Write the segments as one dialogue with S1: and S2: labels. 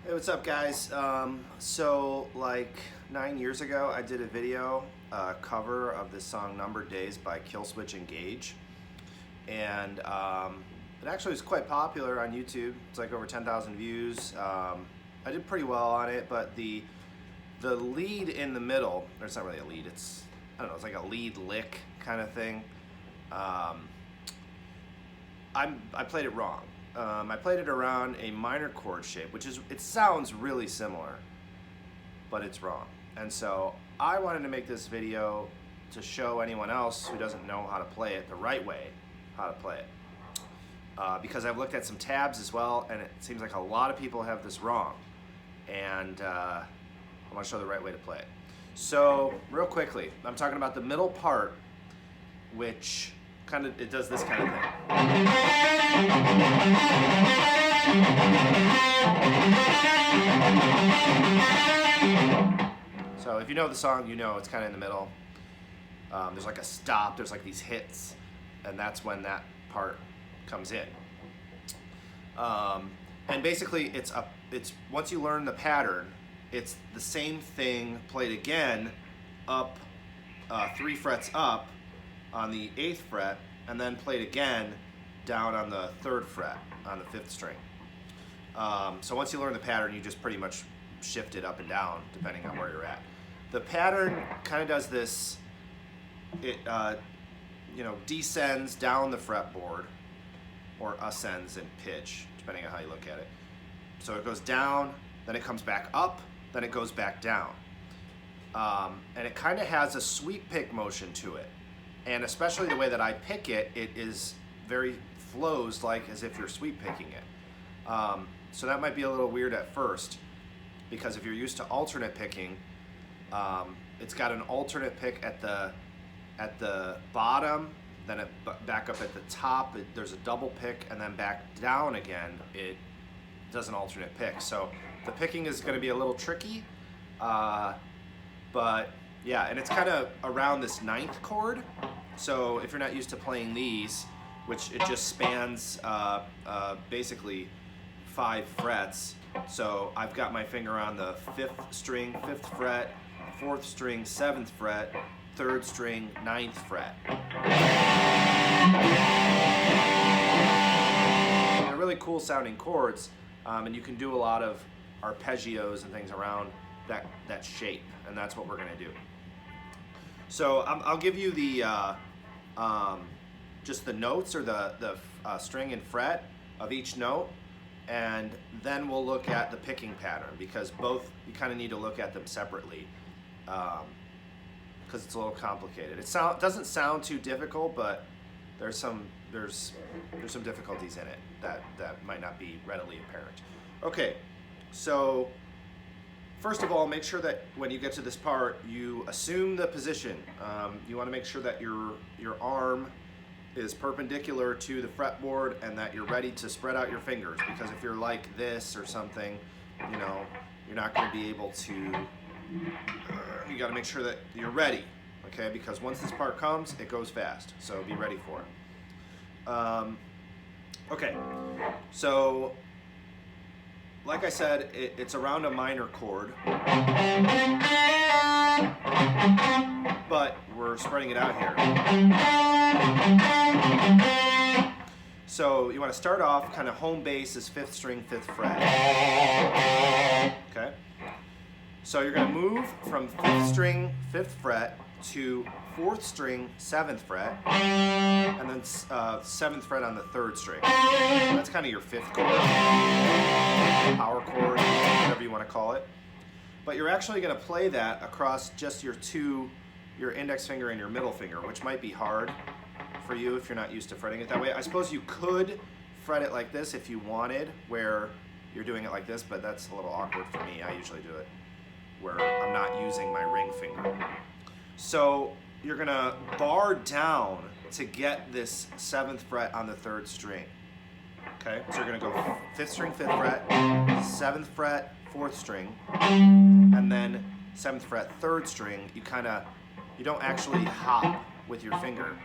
S1: Hey, what's up, guys? So like 9 years ago, I did a video cover of this song "Numbered Days" by Killswitch Engage, and it actually was quite popular on YouTube. It's like over 10,000 views. I did pretty well on it, but the lead in the middle, or it's not really a lead. It's, I don't know. It's like a lead lick kind of thing. I played it wrong. I played it around a minor chord shape, it sounds really similar, but it's wrong. And so I wanted to make this video to show anyone else who doesn't know how to play it the right way, how to play it. Because I've looked at some tabs as well, and it seems like a lot of people have this wrong. And I want to show the right way to play it. So real quickly, I'm talking about the middle part, which it does this kind of thing. So if you know the song, you know it's kind of in the middle. There's like a stop, there's like these hits, and that's when that part comes in. And basically it's once you learn the pattern, it's the same thing played again up 3 frets up on the 8th fret, and then played again down on the 3rd fret on the 5th string. So once you learn the pattern, you just pretty much shift it up and down depending on where you're at. The pattern kind of does this. It descends down the fretboard, or ascends in pitch depending on how you look at it. So it goes down, then it comes back up, then it goes back down, and it kind of has a sweep pick motion to it. And especially the way that I pick it, it is very flows like as if you're sweep picking it. So that might be a little weird at first, because if you're used to alternate picking, it's got an alternate pick at the bottom, then it back up at the top. There's a double pick, and then back down again. It does an alternate pick. So the picking is going to be a little tricky, but yeah, and it's kind of around this 9th chord. So if you're not used to playing these, which it just spans basically 5 frets. So I've got my finger on the 5th string, 5th fret, 4th string, 7th fret, 3rd string, 9th fret. They're really cool sounding chords, and you can do a lot of arpeggios and things around that shape, and that's what we're going to do. So I'll give you the just the notes, or the string and fret of each note, and then we'll look at the picking pattern, because both you kind of need to look at them separately, because it's a little complicated. It doesn't sound too difficult, but there's some difficulties in it that might not be readily apparent. Okay, so first of all, make sure that when you get to this part, you assume the position. You want to make sure that your arm is perpendicular to the fretboard, and that you're ready to spread out your fingers, because if you're like this or something, you're not going to be able to. You got to make sure that you're ready, okay? Because once this part comes, it goes fast. So be ready for it. Okay, so like I said, it's around a minor chord, but we're spreading it out here. So you want to start off kind of home base is 5th string, 5th fret. Okay? So you're going to move from 5th string, 5th fret to 4th string, 7th fret, and then 7th fret on the 3rd string. That's kind of your 5th chord, power chord, whatever you want to call it. But you're actually going to play that across just your index finger and your middle finger, which might be hard for you if you're not used to fretting it that way. I suppose you could fret it like this if you wanted, where you're doing it like this, but that's a little awkward for me. I usually do it where I'm not using my ring finger. So you're going to bar down to get this 7th fret on the 3rd string. Okay, so you're going to go 5th string, 5th fret, 7th fret, 4th string, and then 7th fret, 3rd string. You don't actually hop with your finger.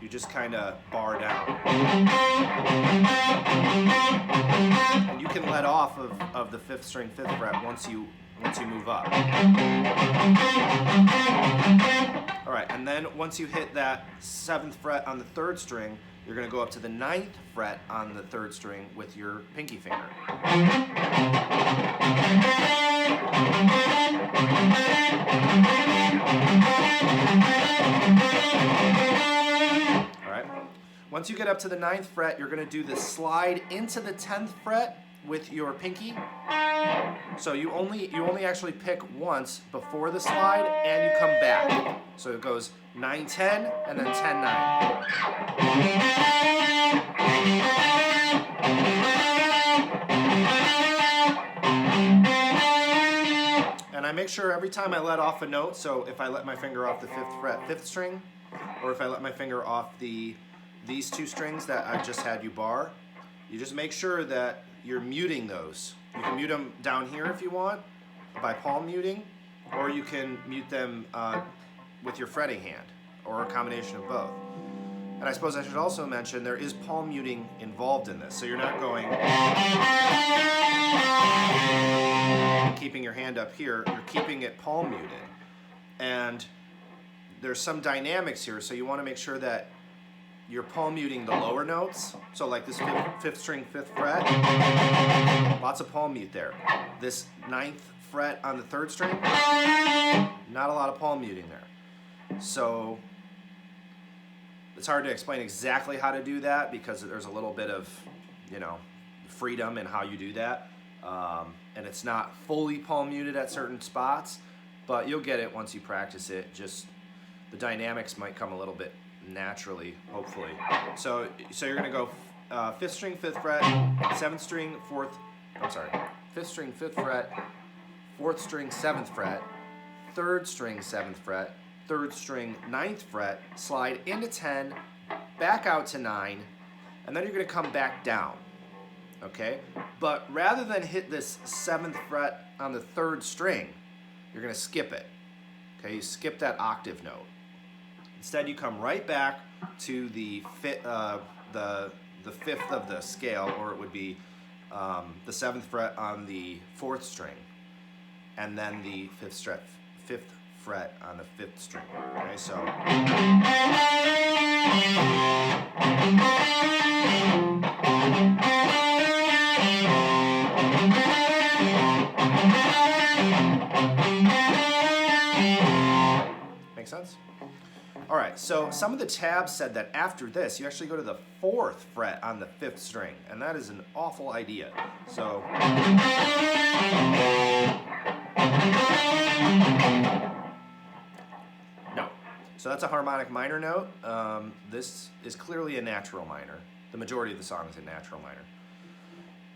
S1: You just kind of bar down. And you can let off of the 5th string 5th fret once you move up. All right, and then once you hit that 7th fret on the 3rd string, you're going to go up to the 9th fret on the 3rd string with your pinky finger. All right. Once you get up to the 9th fret, you're going to do the slide into the 10th fret with your pinky. So you only actually pick once before the slide, and you come back. So it goes 9 10 and then 10 9. And I make sure every time I let off a note, so if I let my finger off the 5th fret 5th string, or if I let my finger off these 2 strings that I just had you bar, you just make sure that you're muting those. You can mute them down here if you want by palm muting, or you can mute them with your fretting hand, or a combination of both. And I suppose I should also mention there is palm muting involved in this, so you're not going keeping your hand up here, you're keeping it palm muted. And there's some dynamics here, so you want to make sure that you're palm muting the lower notes. So like this 5th string 5th fret, lots of palm mute there. This 9th fret on the 3rd string, not a lot of palm muting there. So it's hard to explain exactly how to do that because there's a little bit of, freedom in how you do that. And it's not fully palm muted at certain spots, but you'll get it once you practice it. Just the dynamics might come a little bit naturally, hopefully. So you're going to go 5th string 5th fret, 7th string 5th string 5th fret, 4th string 7th fret, 3rd string 7th fret, 3rd string 9th fret, slide into 10, back out to 9, and then you're going to come back down. Okay? But rather than hit this 7th fret on the 3rd string, you're going to skip it. Okay? You skip that octave note. Instead, you come right back to the 5th of the scale, or it would be the 7th fret on the 4th string, and then the 5th fret on the 5th string. Okay, so. Make sense? All right, so some of the tabs said that after this, you actually go to the 4th fret on the 5th string, and that is an awful idea. So, no. So that's a harmonic minor note. This is clearly a natural minor. The majority of the song is in natural minor.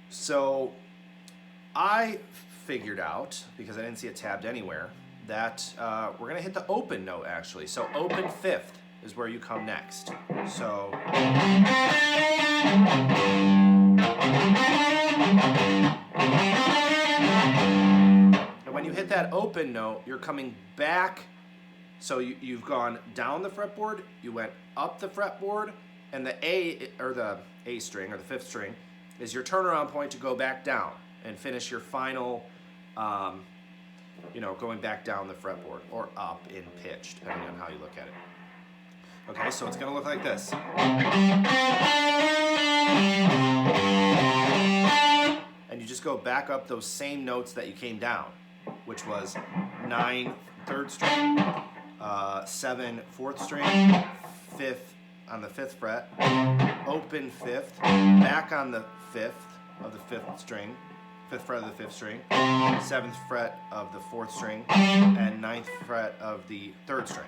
S1: So I figured out, because I didn't see it tabbed anywhere, that we're going to hit the open note, actually. So open 5th is where you come next. So. And when you hit that open note, you're coming back. So you've gone down the fretboard, you went up the fretboard, and the A, or the A string, or the 5th string, is your turnaround point to go back down and finish your final going back down the fretboard or up in pitch, depending on how you look at it. Okay, so it's going to look like this. And you just go back up those same notes that you came down, which was 9 3rd string, 7 4th string, 5th on the 5th fret, open 5th, back on the 5th of the 5th string, 5th fret of the 5th string, 7th fret of the 4th string, and 9th fret of the 3rd string.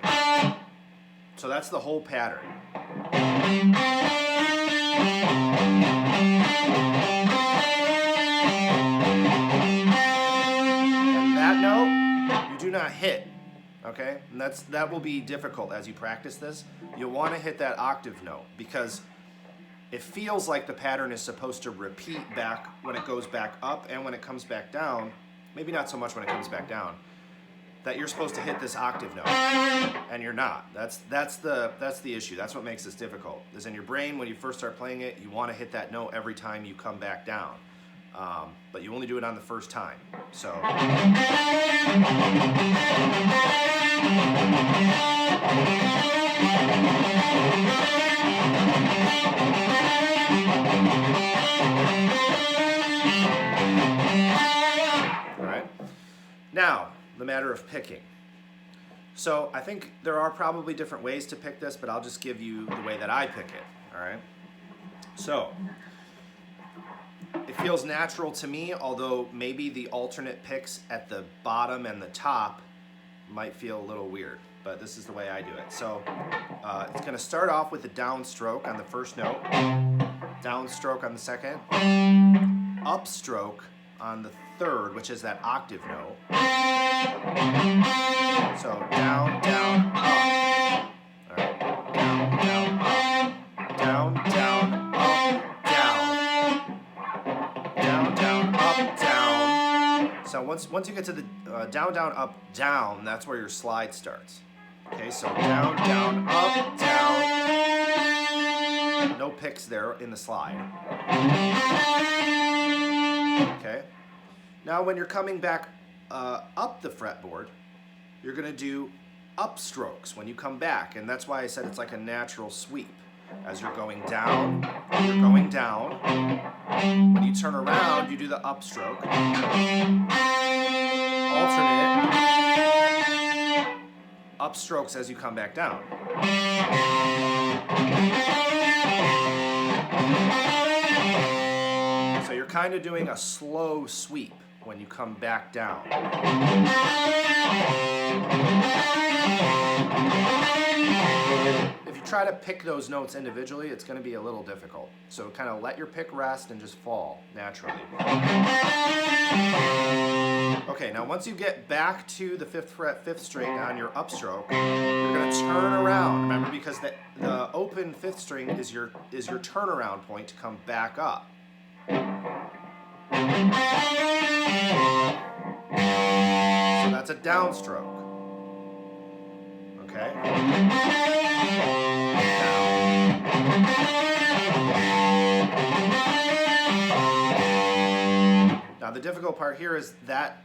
S1: So that's the whole pattern. And that note, you do not hit, okay? And that will be difficult as you practice this. You'll want to hit that octave note, because it feels like the pattern is supposed to repeat back when it goes back up and when it comes back down. Maybe not so much when it comes back down. That you're supposed to hit this octave note, and you're not. That's the issue. That's what makes this difficult. Is in your brain when you first start playing it, you want to hit that note every time you come back down. but you only do it on the first time. So. All right. Now, the matter of picking. So I think there are probably different ways to pick this, but I'll just give you the way that I pick it. All right. So it feels natural to me, although maybe the alternate picks at the bottom and the top might feel a little weird, but this is the way I do it. So it's going to start off with a downstroke on the first note, downstroke on the second, upstroke on the third, which is that octave note. So down, down, up. All right. Down, down, up. Down, down, up, down. Down, down, up, down. So once you get to the down, down, up, down, that's where your slide starts. Okay, so down, down, up, down. No picks there in the slide. Okay. Now when you're coming back up the fretboard, you're going to do upstrokes when you come back, and that's why I said it's like a natural sweep. As you're going down, you're going down. When you turn around, you do the upstroke. Alternate. Upstrokes as you come back down. So you're kind of doing a slow sweep when you come back down. If you try to pick those notes individually, it's going to be a little difficult. So kind of let your pick rest and just fall naturally. Okay, now once you get back to the 5th fret, 5th string on your upstroke, you're going to turn around. Remember, because the open 5th string is your turnaround point to come back up. So that's a downstroke. Okay? Now the difficult part here is that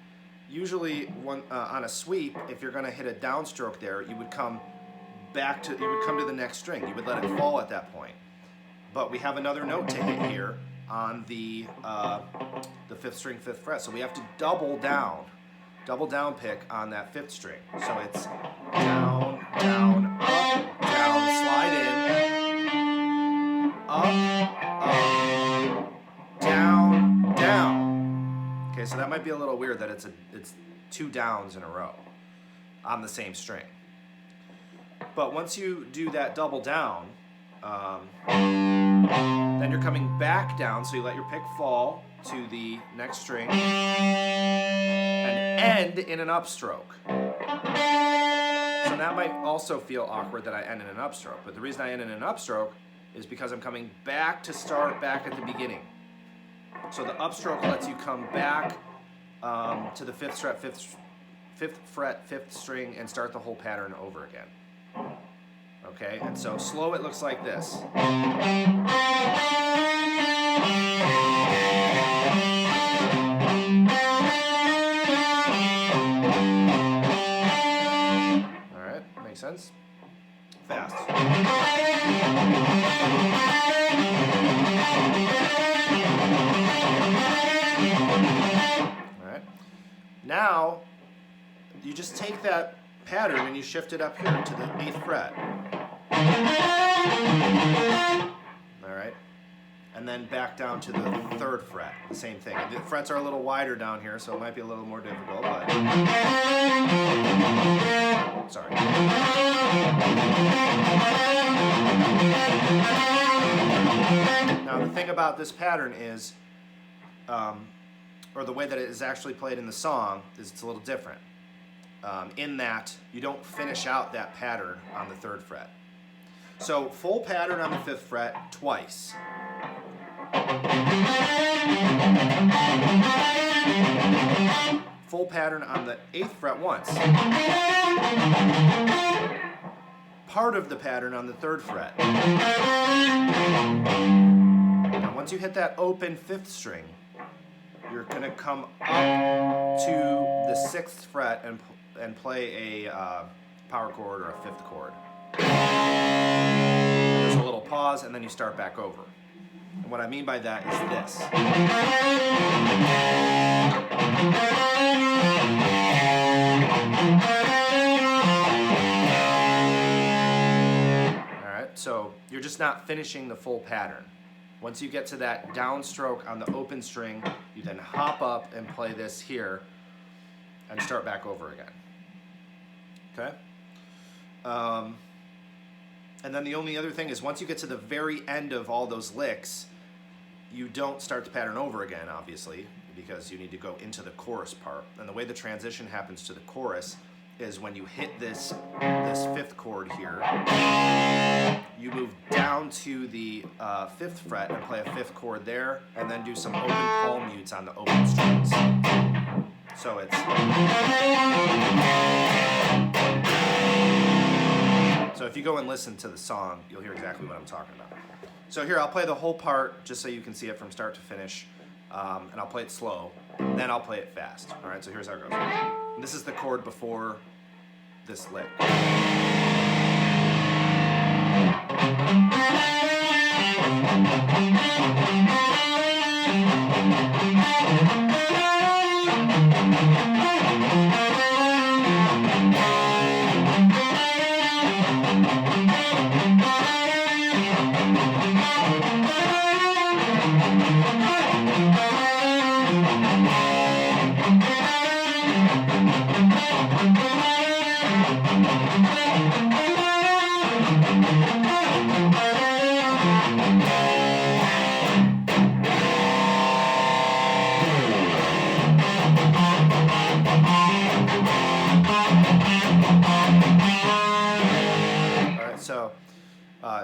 S1: usually on a sweep, if you're going to hit a downstroke there, you would come to the next string. You would let it fall at that point. But we have another note to hit here on the 5th string, 5th fret. So we have to double down pick on that 5th string. So it's down, down, up, down, slide in, up, down, down. Okay, so that might be a little weird that it's 2 downs in a row on the same string. But once you do that double down, then you're coming back down, so you let your pick fall to the next string and end in an upstroke. So that might also feel awkward that I end in an upstroke, but the reason I end in an upstroke is because I'm coming back to start back at the beginning. So the upstroke lets you come back to the 5th fret, 5th string and start the whole pattern over again. Okay, and so slow it looks like this. Alright, makes sense? Fast. Alright, now you just take that pattern and you shift it up here to the 8th fret. Alright, and then back down to the 3rd fret, the same thing. The frets are a little wider down here, so it might be a little more difficult, but... Sorry. Now the thing about this pattern is, or the way that it is actually played in the song, is it's a little different. In that you don't finish out that pattern on the 3rd fret. So full pattern on the 5th fret twice. Full pattern on the 8th fret once. Part of the pattern on the 3rd fret. Now once you hit that open 5th string, going to come up to the 6th fret and play a power chord or a 5th chord. There's a little pause, and then you start back over. And what I mean by that is this. All right, so you're just not finishing the full pattern. Once you get to that downstroke on the open string, you then hop up and play this here and start back over again. Okay? And then the only other thing is once you get to the very end of all those licks, you don't start the pattern over again, obviously, because you need to go into the chorus part. And the way the transition happens to the chorus is when you hit this 5th chord here, you move down to the 5th fret and play a 5th chord there, and then do some open palm mutes on the open strings. So it's... So if you go and listen to the song, you'll hear exactly what I'm talking about. So here, I'll play the whole part just so you can see it from start to finish, and I'll play it slow, then I'll play it fast. All right, so here's how it goes. And this is the chord before this lick.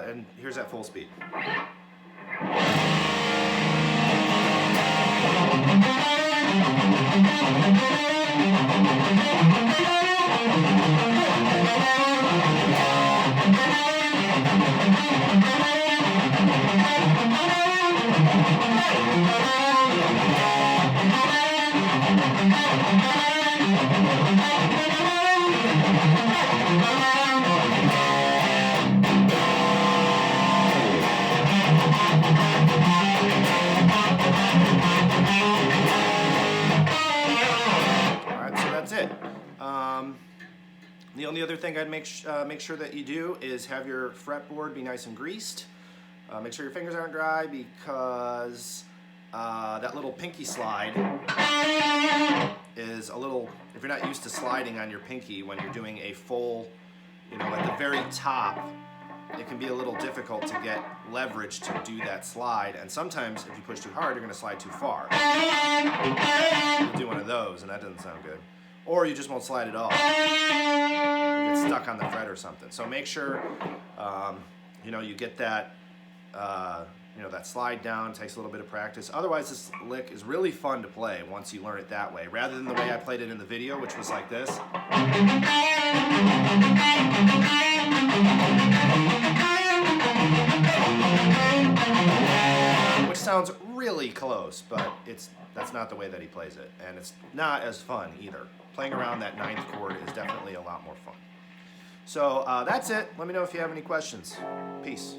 S1: And here's at full speed. The only other thing I'd make sure that you do is have your fretboard be nice and greased. Make sure your fingers aren't dry because that little pinky slide is a little, if you're not used to sliding on your pinky when you're doing a full, at the very top, it can be a little difficult to get leverage to do that slide, and sometimes if you push too hard, you're going to slide too far. You'll do one of those, and that doesn't sound good. Or you just won't slide at all. You get stuck on the fret or something. So make sure, you get that, that slide down. It takes a little bit of practice. Otherwise, this lick is really fun to play once you learn it that way, rather than the way I played it in the video, which was like this. Which sounds really close, but that's not the way that he plays it, and it's not as fun either. Playing around that 9th chord is definitely a lot more fun. So that's it. Let me know if you have any questions. Peace.